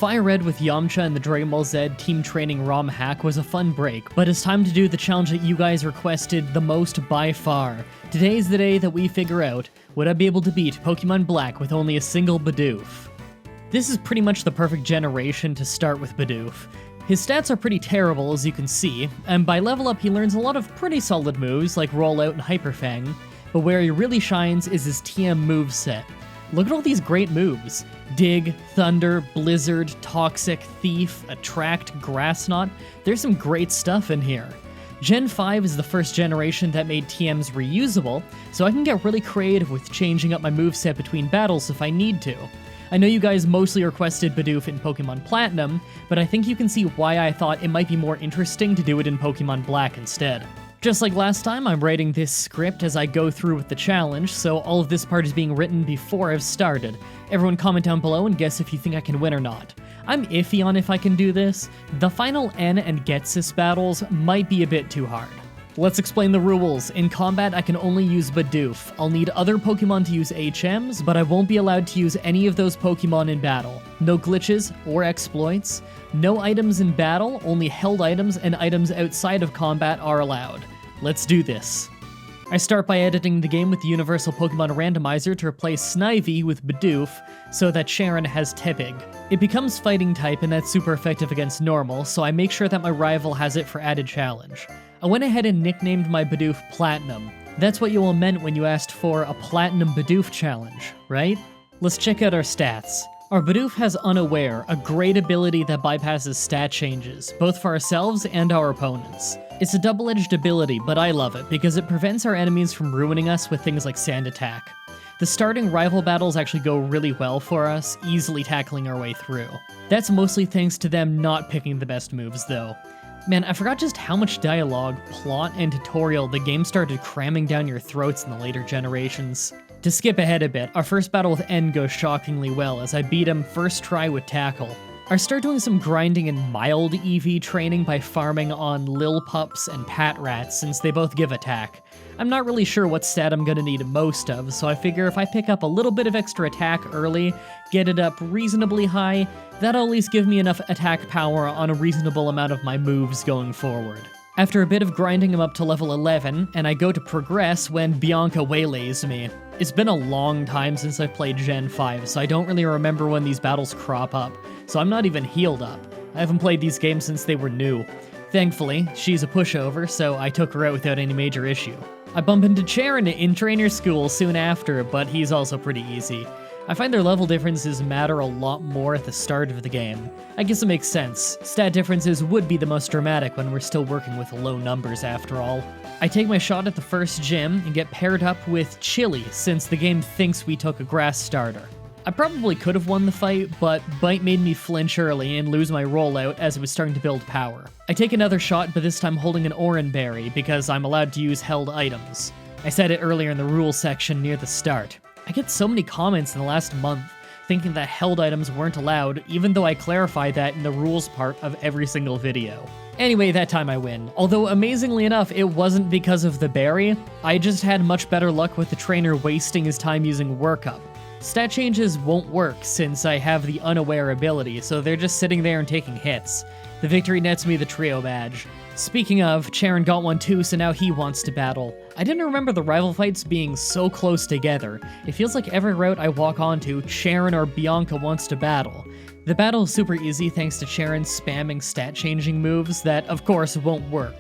Fire Red with Yamcha and the Dragon Ball Z team training ROM hack was a fun break, but it's time to do the challenge that you guys requested the most by far. Today's the day that we figure out, would I be able to beat Pokemon Black with only a single Bidoof? This is pretty much the perfect generation to start with Bidoof. His stats are pretty terrible, as you can see, and by level up he learns a lot of pretty solid moves like Rollout and Hyper Fang, but where he really shines is his TM moveset. Look at all these great moves. Dig, Thunder, Blizzard, Toxic, Thief, Attract, Grass Knot. There's some great stuff in here. Gen 5 is the first generation that made TMs reusable, so I can get really creative with changing up my moveset between battles if I need to. I know you guys mostly requested Bidoof in Pokemon Platinum, but I think you can see why I thought it might be more interesting to do it in Pokemon Black instead. Just like last time, I'm writing this script as I go through with the challenge, so all of this part is being written before I've started. Everyone comment down below and guess if you think I can win or not. I'm iffy on if I can do this. The final N and Ghetsis battles might be a bit too hard. Let's explain the rules. In combat, I can only use Bidoof. I'll need other Pokemon to use HMs, but I won't be allowed to use any of those Pokemon in battle. No glitches or exploits. No items in battle, only held items and items outside of combat are allowed. Let's do this. I start by editing the game with the Universal Pokemon Randomizer to replace Snivy with Bidoof, so that Sharon has Tepig. It becomes Fighting type and that's super effective against normal, so I make sure that my rival has it for added challenge. I went ahead and nicknamed my Bidoof Platinum. That's what you all meant when you asked for a Platinum Bidoof challenge, right? Let's check out our stats. Our Bidoof has Unaware, a great ability that bypasses stat changes, both for ourselves and our opponents. It's a double-edged ability, but I love it because it prevents our enemies from ruining us with things like Sand Attack. The starting rival battles actually go really well for us, easily tackling our way through. That's mostly thanks to them not picking the best moves, though. Man, I forgot just how much dialogue, plot, and tutorial the game started cramming down your throats in the later generations. To skip ahead a bit, our first battle with N goes shockingly well as I beat him first try with Tackle. I start doing some grinding and mild EV training by farming on Lil Pups and Pat Rats since they both give attack. I'm not really sure what stat I'm gonna need most of, so I figure if I pick up a little bit of extra attack early, get it up reasonably high, that'll at least give me enough attack power on a reasonable amount of my moves going forward. After a bit of grinding, I'm up to level 11, and I go to progress when Bianca waylays me. It's been a long time since I've played Gen 5, so I don't really remember when these battles crop up, so I'm not even healed up. I haven't played these games since they were new. Thankfully, she's a pushover, so I took her out without any major issue. I bump into Charon in trainer school soon after, but he's also pretty easy. I find their level differences matter a lot more at the start of the game. I guess it makes sense. Stat differences would be the most dramatic when we're still working with low numbers after all. I take my shot at the first gym and get paired up with Chili since the game thinks we took a grass starter. I probably could have won the fight, but Bite made me flinch early and lose my rollout as it was starting to build power. I take another shot, but this time holding an Oran Berry because I'm allowed to use held items. I said it earlier in the rules section near the start. I get so many comments in the last month thinking that held items weren't allowed, even though I clarify that in the rules part of every single video. Anyway, that time I win. Although amazingly enough, it wasn't because of the berry, I just had much better luck with the trainer wasting his time using workup. Stat changes won't work since I have the Unaware ability, so they're just sitting there and taking hits. The victory nets me the trio badge. Speaking of, Charon got one too, so now he wants to battle. I didn't remember the rival fights being so close together. It feels like every route I walk onto, Charon or Bianca wants to battle. The battle is super easy thanks to Charon spamming stat-changing moves that, of course, won't work.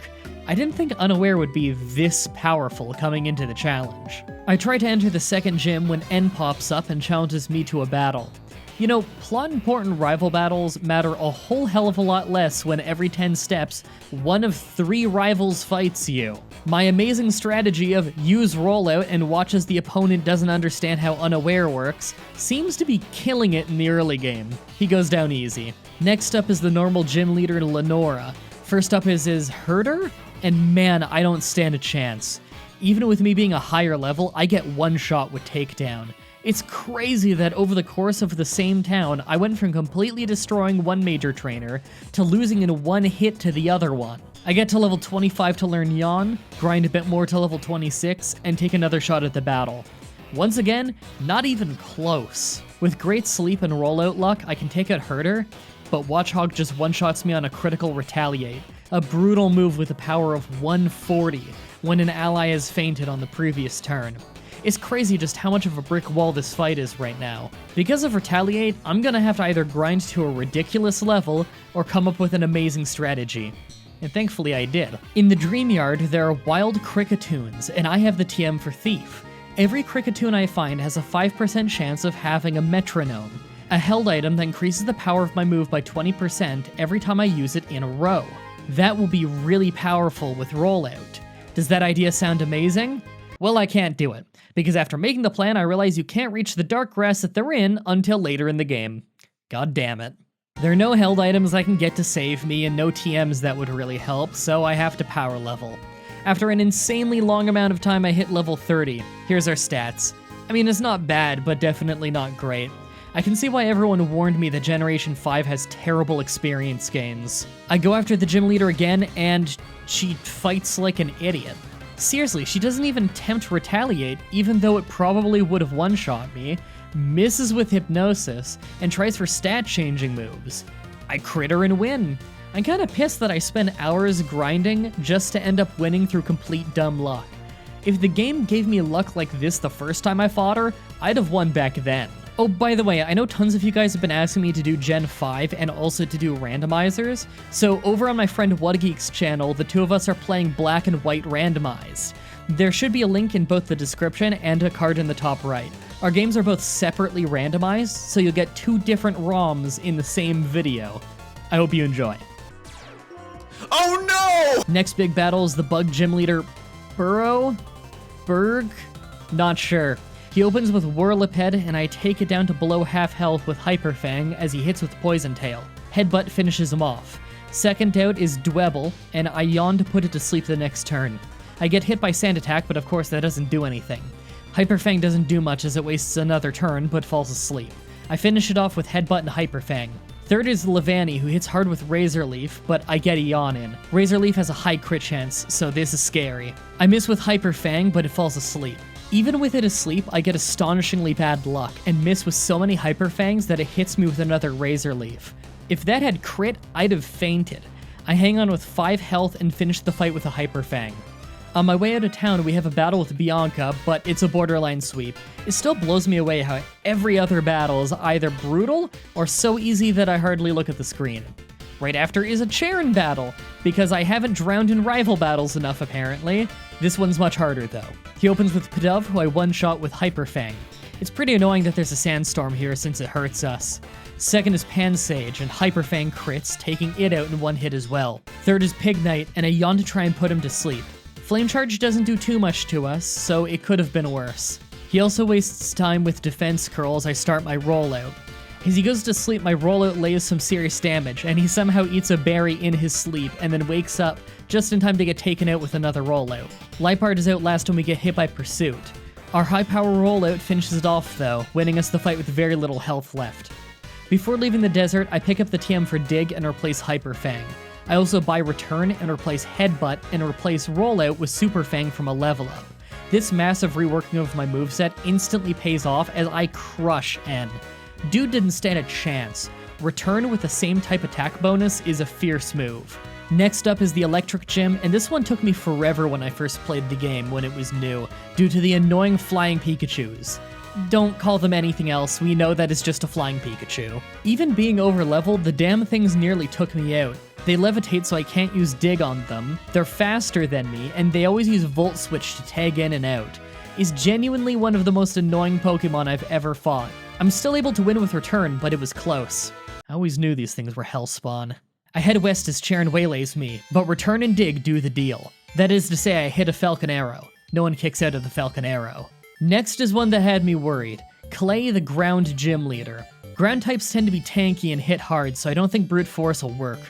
I didn't think Unaware would be this powerful coming into the challenge. I try to enter the second gym when N pops up and challenges me to a battle. You know, plot-important rival battles matter a whole hell of a lot less when every 10 steps, one of 3 rivals fights you. My amazing strategy of use rollout and watch as the opponent doesn't understand how Unaware works seems to be killing it in the early game. He goes down easy. Next up is the normal gym leader Lenora. First up is his Herder, and man, I don't stand a chance. Even with me being a higher level, I get one shot with takedown. It's crazy that over the course of the same town, I went from completely destroying one major trainer to losing in one hit to the other one. I get to level 25 to learn Yawn, grind a bit more to level 26, and take another shot at the battle. Once again, not even close. With great sleep and rollout luck, I can take out Herder, but Watchhog just one-shots me on a critical Retaliate, a brutal move with a power of 140 when an ally has fainted on the previous turn. It's crazy just how much of a brick wall this fight is right now. Because of Retaliate, I'm gonna have to either grind to a ridiculous level or come up with an amazing strategy. And thankfully I did. In the Dream Yard, there are wild Cricketoons, and I have the TM for Thief. Every Cricketoon I find has a 5% chance of having a metronome, a held item that increases the power of my move by 20% every time I use it in a row. That will be really powerful with rollout. Does that idea sound amazing? Well, I can't do it, because after making the plan, I realize you can't reach the dark grass that they're in until later in the game. God damn it. There are no held items I can get to save me, and no TMs that would really help, so I have to power level. After an insanely long amount of time, I hit level 30. Here's our stats. I mean, it's not bad, but definitely not great. I can see why everyone warned me that Generation 5 has terrible experience gains. I go after the gym leader again, and she fights like an idiot. Seriously, she doesn't even attempt to retaliate, even though it probably would have one-shot me, misses with Hypnosis, and tries for stat-changing moves. I crit her and win. I'm kinda pissed that I spent hours grinding just to end up winning through complete dumb luck. If the game gave me luck like this the first time I fought her, I'd have won back then. Oh, by the way, I know tons of you guys have been asking me to do Gen 5 and also to do randomizers, so over on my friend Whatageek's channel, the two of us are playing black and white randomized. There should be a link in both the description and a card in the top right. Our games are both separately randomized, so you'll get two different ROMs in the same video. I hope you enjoy. Oh no! Next big battle is the bug gym leader, Berg? Not sure. He opens with Whirlipede, and I take it down to below half health with Hyper Fang as he hits with Poison Tail. Headbutt finishes him off. Second out is Dwebble, and I yawn to put it to sleep the next turn. I get hit by Sand Attack, but of course that doesn't do anything. Hyper Fang doesn't do much as it wastes another turn, but falls asleep. I finish it off with Headbutt and Hyper Fang. Third is Levani, who hits hard with Razor Leaf, but I get a yawn in. Razor Leaf has a high crit chance, so this is scary. I miss with Hyper Fang, but it falls asleep. Even with it asleep, I get astonishingly bad luck, and miss with so many Hyper Fangs that it hits me with another Razor Leaf. If that had crit, I'd have fainted. I hang on with 5 health and finish the fight with a Hyper Fang. On my way out of town, we have a battle with Bianca, but it's a borderline sweep. It still blows me away how every other battle is either brutal or so easy that I hardly look at the screen. Right after is a Charon battle, because I haven't drowned in rival battles enough apparently. This one's much harder though. He opens with Bidoof, who I one-shot with Hyper Fang. It's pretty annoying that there's a sandstorm here since it hurts us. Second is Pansage, and Hyper Fang crits, taking it out in one hit as well. Third is Pig Knight, and I yawn to try and put him to sleep. Flame Charge doesn't do too much to us, so it could have been worse. He also wastes time with Defense Curl as I start my rollout. As he goes to sleep, my rollout lays some serious damage, and he somehow eats a berry in his sleep and then wakes up just in time to get taken out with another rollout. Lipard is out last when we get hit by Pursuit. Our high power rollout finishes it off though, winning us the fight with very little health left. Before leaving the desert, I pick up the TM for Dig and replace Hyper Fang. I also buy Return and replace Headbutt and replace Rollout with Super Fang from a level up. This massive reworking of my moveset instantly pays off as I crush N. Dude didn't stand a chance. Return with the same type attack bonus is a fierce move. Next up is the Electric Gym, and this one took me forever when I first played the game when it was new, due to the annoying flying Pikachus. Don't call them anything else, we know that it's just a flying Pikachu. Even being over-leveled, the damn things nearly took me out. They levitate so I can't use Dig on them, they're faster than me, and they always use Volt Switch to tag in and out. Is genuinely one of the most annoying Pokemon I've ever fought. I'm still able to win with Return, but it was close. I always knew these things were Hellspawn. I head west as Charon waylays me, but Return and Dig do the deal. That is to say, I hit a Falcon Arrow. No one kicks out of the Falcon Arrow. Next is one that had me worried. Clay, the Ground Gym Leader. Ground types tend to be tanky and hit hard, so I don't think Brute Force will work.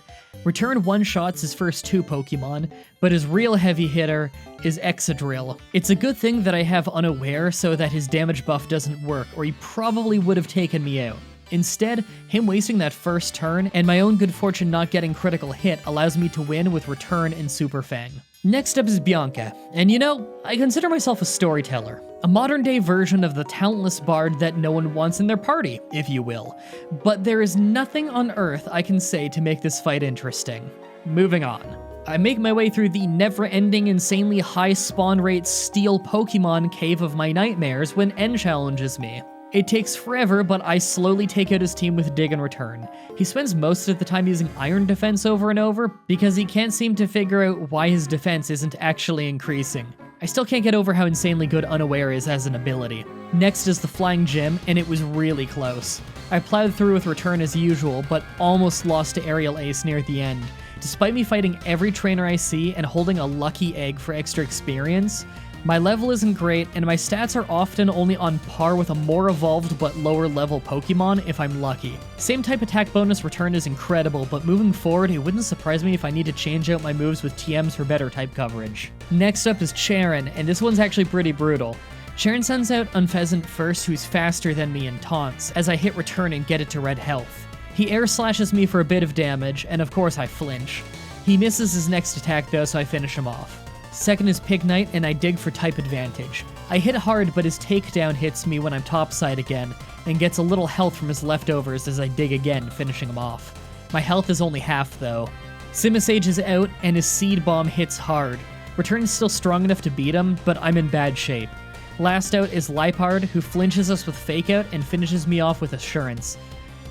Return one-shots his first 2 Pokemon, but his real heavy hitter is Excadrill. It's a good thing that I have Unaware so that his damage buff doesn't work, or he probably would have taken me out. Instead, him wasting that first turn, and my own good fortune not getting critical hit allows me to win with Return and Super Fang. Next up is Bianca, and you know, I consider myself a storyteller. A modern day version of the talentless bard that no one wants in their party, if you will. But there is nothing on earth I can say to make this fight interesting. Moving on. I make my way through the never-ending, insanely high spawn rate steel Pokemon cave of my nightmares when N challenges me. It takes forever, but I slowly take out his team with Dig and Return. He spends most of the time using Iron Defense over and over because he can't seem to figure out why his defense isn't actually increasing. I still can't get over how insanely good Unaware is as an ability. Next is the Flying Gym, and it was really close. I plowed through with Return as usual, but almost lost to Aerial Ace near the end. Despite me fighting every trainer I see and holding a lucky egg for extra experience, my level isn't great, and my stats are often only on par with a more evolved but lower level Pokemon if I'm lucky. Same type attack bonus Return is incredible, but moving forward, it wouldn't surprise me if I need to change out my moves with TMs for better type coverage. Next up is Charon, and this one's actually pretty brutal. Charon sends out Unpheasant first, who's faster than me, and taunts, as I hit Return and get it to red health. He air slashes me for a bit of damage, and of course I flinch. He misses his next attack though, so I finish him off. Second is Pignite, and I dig for type advantage. I hit hard, but his takedown hits me when I'm topside again, and gets a little health from his leftovers as I dig again, finishing him off. My health is only half though. Simisage is out, and his Seed Bomb hits hard. Return is still strong enough to beat him, but I'm in bad shape. Last out is Liepard, who flinches us with Fake Out and finishes me off with Assurance.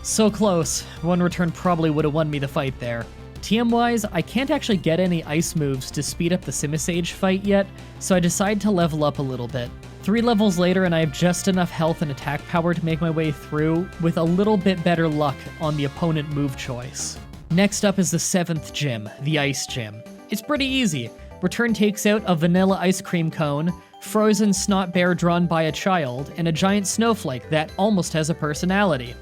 So close. One Return probably would have won me the fight there. TM-wise, I can't actually get any ice moves to speed up the Simisage fight yet, so I decide to level up a little bit. 3 levels later and I have just enough health and attack power to make my way through, with a little bit better luck on the opponent move choice. Next up is the 7th gym, the Ice Gym. It's pretty easy. Return takes out a vanilla ice cream cone, frozen snot bear drawn by a child, and a giant snowflake that almost has a personality.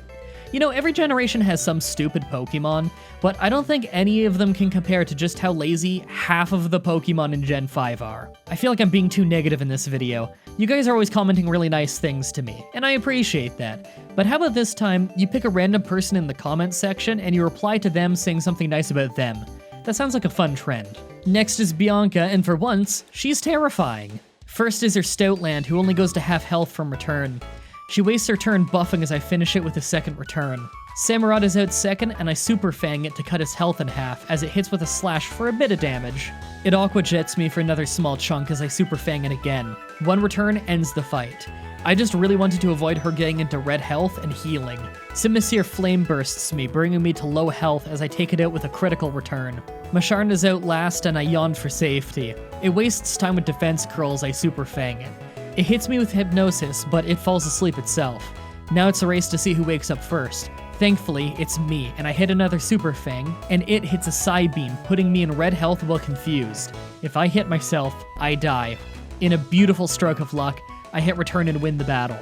You know, every generation has some stupid Pokemon, but I don't think any of them can compare to just how lazy half of the Pokemon in Gen 5 are. I feel like I'm being too negative in this video. You guys are always commenting really nice things to me, and I appreciate that. But how about this time, you pick a random person in the comments section and you reply to them saying something nice about them. That sounds like a fun trend. Next is Bianca, and for once, she's terrifying. First is her Stoutland, who only goes to half health from Return. She wastes her turn buffing as I finish it with a second Return. Samurott is out second, and I Super Fang it to cut his health in half, as it hits with a slash for a bit of damage. It Aqua Jets me for another small chunk as I Super Fang it again. 1 Return ends the fight. I just really wanted to avoid her getting into red health and healing. Simisear Flame bursts me, bringing me to low health as I take it out with a critical Return. Macharn is out last, and I yawned for safety. It wastes time with defense curls, I Super Fang it. It hits me with Hypnosis, but it falls asleep itself. Now it's a race to see who wakes up first. Thankfully, it's me, and I hit another Super Fang, and it hits a Psy Beam, putting me in red health while confused. If I hit myself, I die. In a beautiful stroke of luck, I hit Return and win the battle.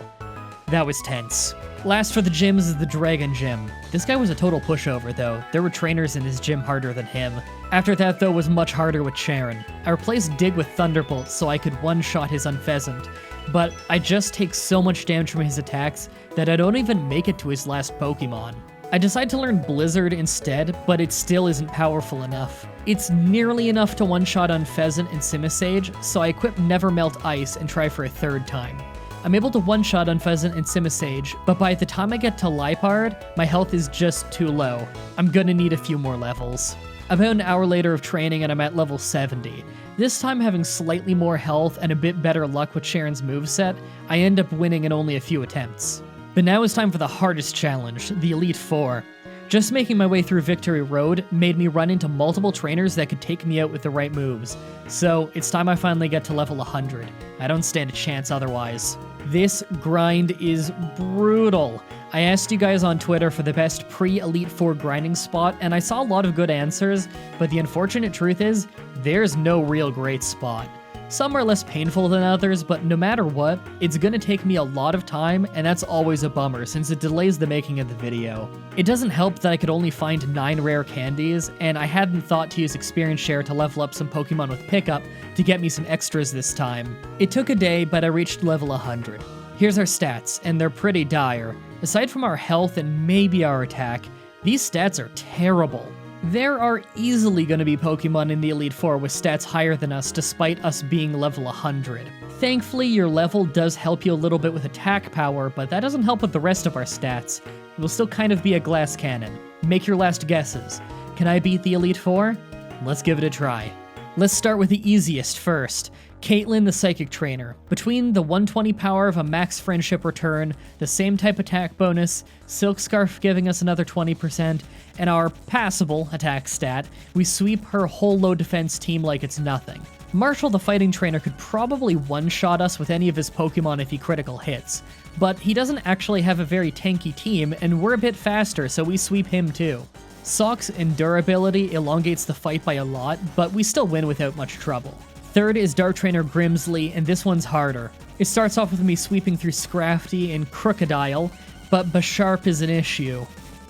That was tense. Last for the gyms is the Dragon Gym. This guy was a total pushover though. There were trainers in his gym harder than him. After that though was much harder with Charon. I replaced Dig with Thunderbolt so I could one-shot his Unpheasant, but I just take so much damage from his attacks that I don't even make it to his last Pokemon. I decide to learn Blizzard instead, but it still isn't powerful enough. It's nearly enough to one-shot Unpheasant and Simisage, so I equip Never Melt Ice and try for a third time. I'm able to one-shot Unpheasant and Simisage, but by the time I get to Liepard, my health is just too low. I'm gonna need a few more levels. About an hour later of training and I'm at level 70. This time having slightly more health and a bit better luck with Charon's moveset, I end up winning in only a few attempts. But now it's time for the hardest challenge, the Elite Four. Just making my way through Victory Road made me run into multiple trainers that could take me out with the right moves. So it's time I finally get to level 100. I don't stand a chance otherwise. This grind is brutal. I asked you guys on Twitter for the best pre-Elite Four grinding spot, and I saw a lot of good answers, but the unfortunate truth is, there's no real great spot. Some are less painful than others, but no matter what, it's gonna take me a lot of time, and that's always a bummer since it delays the making of the video. It doesn't help that I could only find 9 rare candies, and I hadn't thought to use Experience Share to level up some Pokemon with Pickup to get me some extras this time. It took a day, but I reached level 100. Here's our stats, and they're pretty dire. Aside from our health and maybe our attack, these stats are terrible. There are easily going to be Pokemon in the Elite Four with stats higher than us despite us being level 100. Thankfully, your level does help you a little bit with attack power, but that doesn't help with the rest of our stats. It will still kind of be a glass cannon. Make your last guesses. Can I beat the Elite Four? Let's give it a try. Let's start with the easiest first. Caitlyn, the Psychic Trainer. Between the 120 power of a max friendship return, the same type attack bonus, Silk Scarf giving us another 20%, and our passable attack stat, we sweep her whole low defense team like it's nothing. Marshall, the Fighting Trainer, could probably one-shot us with any of his Pokemon if he critical hits, but he doesn't actually have a very tanky team, and we're a bit faster, so we sweep him too. Sock's endurability elongates the fight by a lot, but we still win without much trouble. Third is Dark Trainer Grimsley, and this one's harder. It starts off with me sweeping through Scrafty and Crocodile, but Bisharp is an issue.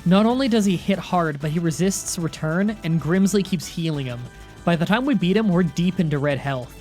Not only does he hit hard, but he resists return, and Grimsley keeps healing him. By the time we beat him, we're deep into red health.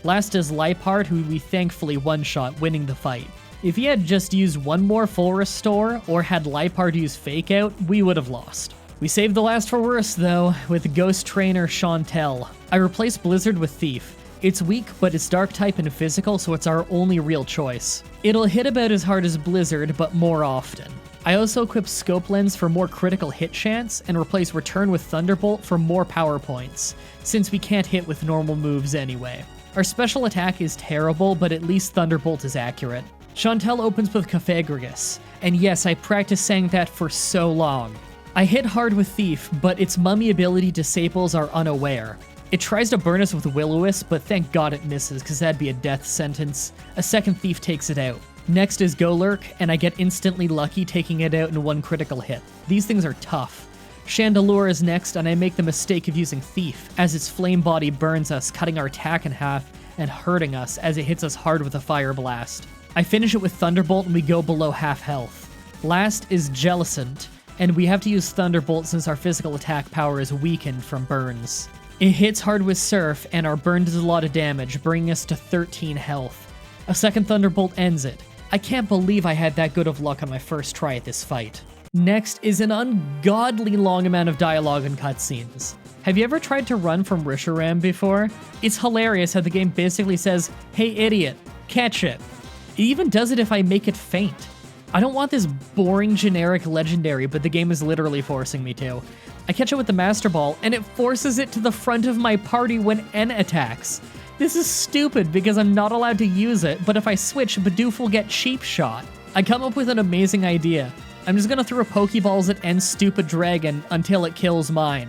Last is Liepard, who we thankfully one-shot, winning the fight. If he had just used one more full restore, or had Liepard use Fake Out, we would have lost. We saved the last for worse, though, with Ghost Trainer Chantel. I replaced Blizzard with Thief. It's weak, but it's dark type and physical, so it's our only real choice. It'll hit about as hard as Blizzard, but more often. I also equip Scope Lens for more critical hit chance, and replace Return with Thunderbolt for more power points, since we can't hit with normal moves anyway. Our special attack is terrible, but at least Thunderbolt is accurate. Chantel opens with Cofagrigus, and yes, I practiced saying that for so long. I hit hard with Thief, but its mummy ability disables are unaware. It tries to burn us with Will-O-Wisp, but thank God it misses, because that'd be a death sentence. A second Thief takes it out. Next is Golurk, and I get instantly lucky taking it out in one critical hit. These things are tough. Chandelure is next, and I make the mistake of using Thief, as its flame body burns us, cutting our attack in half and hurting us as it hits us hard with a Fire Blast. I finish it with Thunderbolt, and we go below half health. Last is Jellicent, and we have to use Thunderbolt since our physical attack power is weakened from burns. It hits hard with Surf, and our burn does a lot of damage, bringing us to 13 health. A second Thunderbolt ends it. I can't believe I had that good of luck on my first try at this fight. Next is an ungodly long amount of dialogue and cutscenes. Have you ever tried to run from Reshiram before? It's hilarious how the game basically says, "Hey idiot, catch it." It even does it if I make it faint. I don't want this boring generic legendary, but the game is literally forcing me to. I catch it with the Master Ball, and it forces it to the front of my party when N attacks. This is stupid because I'm not allowed to use it, but if I switch, Bidoof will get Cheap Shot. I come up with an amazing idea. I'm just gonna throw Pokeballs at N's stupid dragon until it kills mine.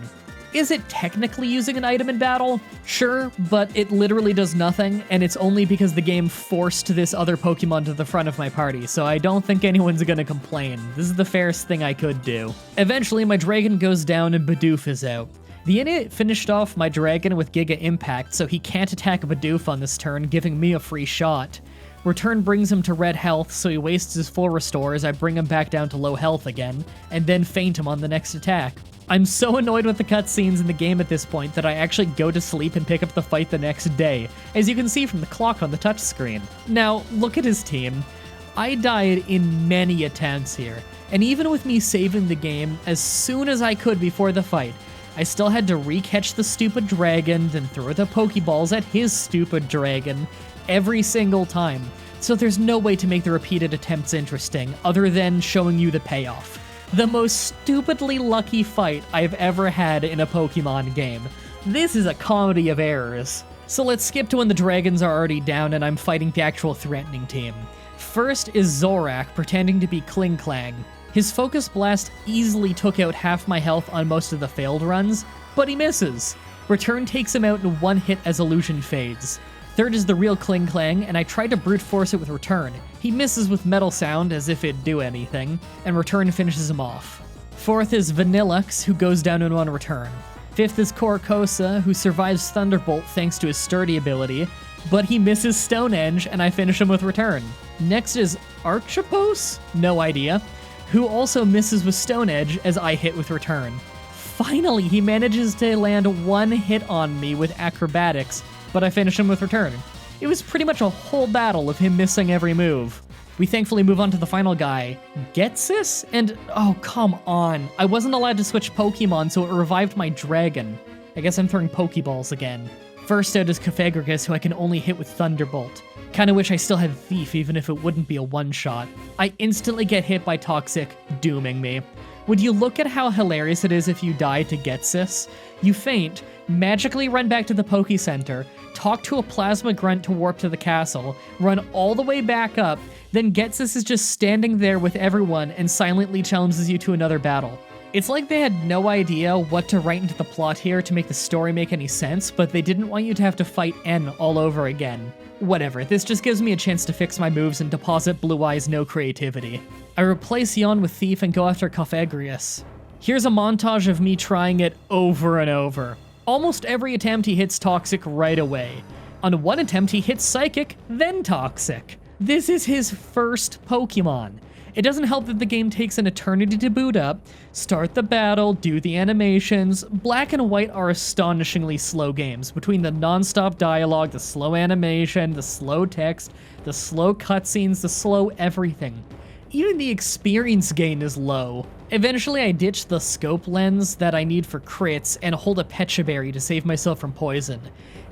Is it technically using an item in battle? Sure, but it literally does nothing, and it's only because the game forced this other Pokemon to the front of my party, so I don't think anyone's gonna complain. This is the fairest thing I could do. Eventually, my dragon goes down and Bidoof is out. The idiot finished off my dragon with Giga Impact, so he can't attack Bidoof on this turn, giving me a free shot. Return brings him to red health, so he wastes his full restore as I bring him back down to low health again, and then feint him on the next attack. I'm so annoyed with the cutscenes in the game at this point that I actually go to sleep and pick up the fight the next day, as you can see from the clock on the touchscreen. Now, look at his team. I died in many attempts here, and even with me saving the game as soon as I could before the fight, I still had to re-catch the stupid dragon, then throw the Pokeballs at his stupid dragon every single time. So there's no way to make the repeated attempts interesting, other than showing you the payoff. The most stupidly lucky fight I've ever had in a Pokemon game. This is a comedy of errors. So let's skip to when the dragons are already down and I'm fighting the actual threatening team. First is Zorak pretending to be Klinklang. His Focus Blast easily took out half my health on most of the failed runs, but he misses. Return takes him out in one hit as Illusion fades. Third is the real Klinklang, and I tried to brute force it with Return. He misses with Metal Sound, as if it'd do anything, and Return finishes him off. Fourth is Vanillux, who goes down in one Return. Fifth is Korakosa, who survives Thunderbolt thanks to his Sturdy ability, but he misses Stonehenge, and I finish him with Return. Next is Archipos? No idea. Who also misses with Stone Edge as I hit with Return. Finally, he manages to land one hit on me with Acrobatics, but I finish him with Return. It was pretty much a whole battle of him missing every move. We thankfully move on to the final guy, Ghetsis? And, oh, come on. I wasn't allowed to switch Pokemon, so it revived my dragon. I guess I'm throwing Pokeballs again. First out is Confronting, who I can only hit with Thunderbolt. Kinda wish I still had Thief, even if it wouldn't be a one-shot. I instantly get hit by Toxic, dooming me. Would you look at how hilarious it is if you die to Ghetsis? You faint, magically run back to the Poke Center, talk to a Plasma Grunt to warp to the castle, run all the way back up, then Ghetsis is just standing there with everyone and silently challenges you to another battle. It's like they had no idea what to write into the plot here to make the story make any sense, but they didn't want you to have to fight N all over again. Whatever, this just gives me a chance to fix my moves and deposit Blue Eyes no creativity. I replace Yon with Thief and go after Confronting. Here's a montage of me trying it over and over. Almost every attempt he hits Toxic right away. On one attempt he hits Psychic, then Toxic. This is his first Pokemon. It doesn't help that the game takes an eternity to boot up, start the battle, do the animations. Black and White are astonishingly slow games, between the non-stop dialogue, the slow animation, the slow text, the slow cutscenes, the slow everything. Even the experience gain is low. Eventually I ditch the scope lens that I need for crits and hold a Pecha Berry to save myself from poison.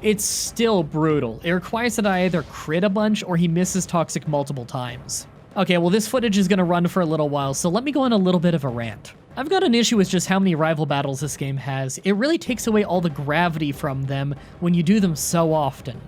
It's still brutal. It requires that I either crit a bunch or he misses Toxic multiple times. Okay, well this footage is gonna run for a little while, so let me go on a little bit of a rant. I've got an issue with just how many rival battles this game has. It really takes away all the gravity from them when you do them so often.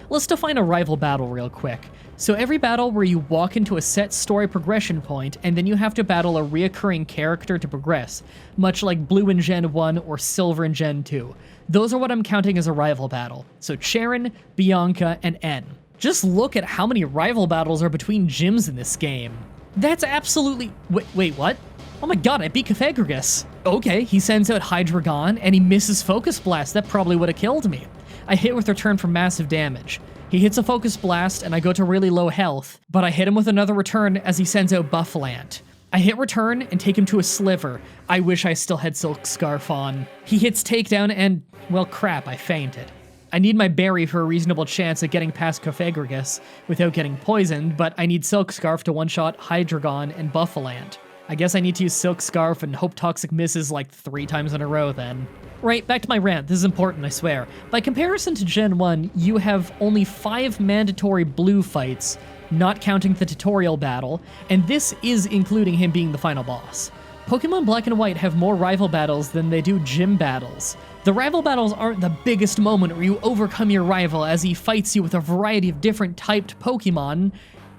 Let's define a rival battle real quick. So every battle where you walk into a set story progression point, and then you have to battle a reoccurring character to progress, much like Blue in Gen 1 or Silver in Gen 2. Those are what I'm counting as a rival battle. So Cheren, Bianca, and N. Just look at how many rival battles are between gyms in this game. That's absolutely... Wait, what? Oh my god, I beat Confronting. Okay, he sends out Hydreigon, and he misses Focus Blast. That probably would have killed me. I hit with Return for massive damage. He hits a Focus Blast, and I go to really low health, but I hit him with another Return as he sends out Bufflant. I hit Return and take him to a Sliver. I wish I still had Silk Scarf on. He hits Takedown and, well crap, I fainted. I need my berry for a reasonable chance at getting past Confronting without getting poisoned, but I need Silk Scarf to one-shot Hydreigon and Bufflant. I guess I need to use Silk Scarf and hope Toxic misses like 3 times in a row then. Right, back to my rant. This is important, I swear. By comparison to Gen 1, you have only 5 mandatory blue fights, not counting the tutorial battle, and this is including him being the final boss. Pokemon Black and White have more rival battles than they do gym battles. The rival battles aren't the biggest moment where you overcome your rival as he fights you with a variety of different typed Pokemon.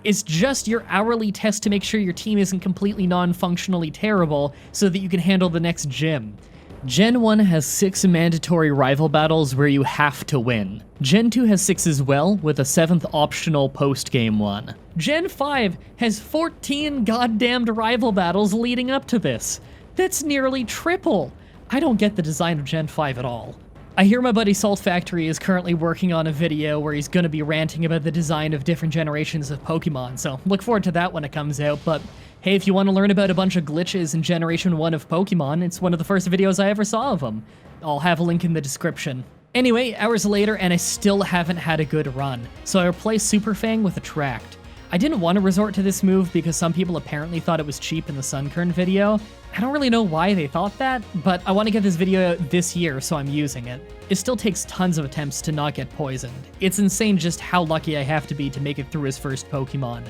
It's just your hourly test to make sure your team isn't completely non-functionally terrible so that you can handle the next gym. Gen 1 has 6 mandatory rival battles where you have to win. Gen 2 has 6 as well, with a 7th optional post-game one. Gen 5 has 14 goddamned rival battles leading up to this. That's nearly triple. I don't get the design of Gen 5 at all. I hear my buddy Salt Factory is currently working on a video where he's gonna be ranting about the design of different generations of Pokemon, so look forward to that when it comes out, but hey, if you want to learn about a bunch of glitches in Generation 1 of Pokemon, it's one of the first videos I ever saw of them. I'll have a link in the description. Anyway, hours later, and I still haven't had a good run, so I replaced Super Fang with Attract. I didn't want to resort to this move because some people apparently thought it was cheap in the Sunkern video. I don't really know why they thought that, but I want to get this video out this year, so I'm using it. It still takes tons of attempts to not get poisoned. It's insane just how lucky I have to be to make it through his first Pokemon.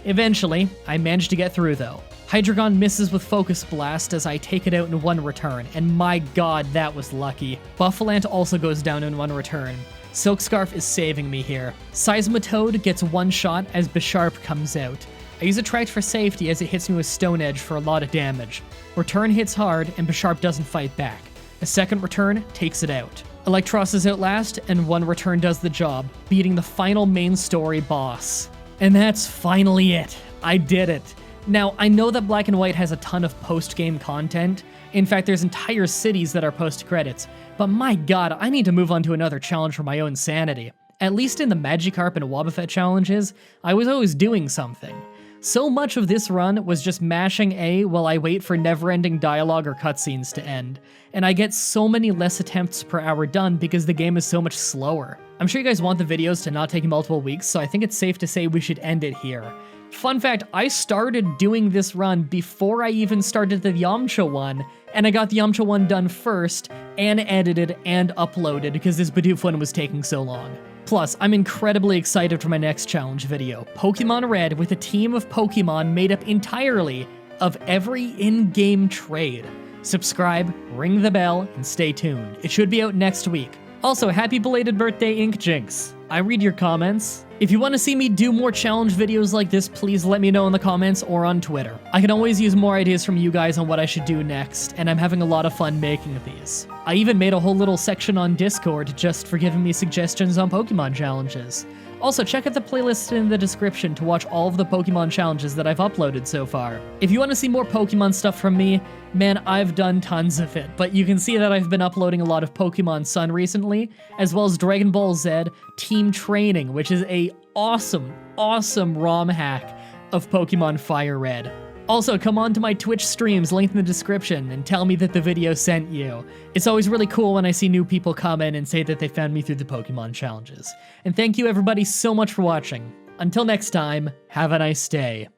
Eventually, I managed to get through though. Hydreigon misses with Focus Blast as I take it out in 1 return, and my god, that was lucky. Bufflant also goes down in 1 return. Silk Scarf is saving me here. Seismitoad gets 1 shot as Bisharp comes out. I use Attract for safety as it hits me with Stone Edge for a lot of damage. Return hits hard, and Bisharp doesn't fight back. A 2nd return takes it out. Electros is out last, and 1 return does the job, beating the final main story boss. And that's finally it. I did it. Now, I know that Black and White has a ton of post-game content. In fact, there's entire cities that are post-credits. But my god, I need to move on to another challenge for my own sanity. At least in the Magikarp and Wobbuffet challenges, I was always doing something. So much of this run was just mashing A while I wait for never-ending dialogue or cutscenes to end. And I get so many less attempts per hour done because the game is so much slower. I'm sure you guys want the videos to not take multiple weeks, so I think it's safe to say we should end it here. Fun fact, I started doing this run before I even started the Yamcha one, and I got the Yamcha one done first, and edited and uploaded because this Bidoof one was taking so long. Plus, I'm incredibly excited for my next challenge video, Pokemon Red, with a team of Pokemon made up entirely of every in-game trade. Subscribe, ring the bell, and stay tuned. It should be out next week. Also, happy belated birthday, Ink Jinx. I read your comments. If you want to see me do more challenge videos like this, please let me know in the comments or on Twitter. I can always use more ideas from you guys on what I should do next, and I'm having a lot of fun making these. I even made a whole little section on Discord just for giving me suggestions on Pokemon challenges. Also, check out the playlist in the description to watch all of the Pokemon challenges that I've uploaded so far. If you want to see more Pokemon stuff from me, man, I've done tons of it, but you can see that I've been uploading a lot of Pokemon Sun recently, as well as Dragon Ball Z Team Training, which is a awesome ROM hack of Pokemon Fire Red. Also, come on to my Twitch streams, linked in the description, and tell me that the video sent you. It's always really cool when I see new people come in and say that they found me through the Pokemon challenges. And thank you everybody so much for watching. Until next time, have a nice day.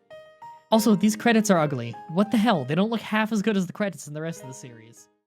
Also, these credits are ugly. What the hell? They don't look half as good as the credits in the rest of the series.